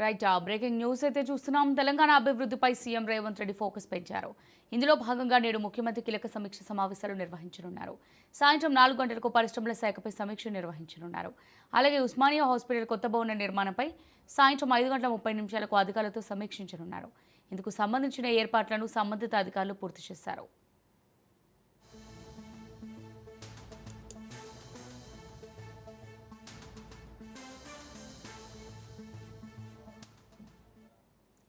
Right breaking news అయితే చూస్తున్నాం. తెలంగాణ అభివృద్ధిపై సీఎం రేవంత్ రెడ్డి ఫోకస్ పెంచారు. ఇందులో భాగంగా నేడు ముఖ్యమంత్రి కీలక సమీక్ష సమావేశాలు నిర్వహించనున్నారు. సాయంత్రం 4 గంటలకు పరిశ్రమల శాఖపై సమీక్ష నిర్వహించనున్నారు. అలాగే ఉస్మానియా హాస్పిటల్ కొత్త భవన నిర్మాణంపై సాయంత్రం 5:30 అధికారులతో సమీక్షించనున్నారు. ఇందుకు సంబంధించిన ఏర్పాట్లను సంబంధిత అధికారులు పూర్తి చేశారు.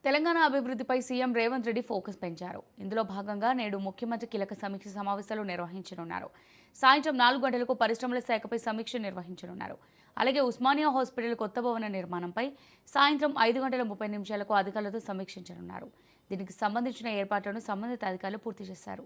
తెలంగాణ అభివృద్ధిపై సీఎం రేవంత్ రెడ్డి ఫోకస్ పెంచారు. ఇందులో భాగంగా నేడు ముఖ్యమంత్రి కీలక సమీక్ష సమావేశాలు నిర్వహించనున్నారు. సాయంత్రం 4 గంటలకు పరిశ్రమల శాఖపై సమీక్ష నిర్వహించనున్నారు. అలాగే ఉస్మానియా హాస్పిటల్ కొత్త భవన నిర్మాణంపై సాయంత్రం 5:30 అధికారులతో సమీక్షించనున్నారు. దీనికి సంబంధించిన ఏర్పాట్లను సంబంధిత అధికారులు పూర్తి చేశారు.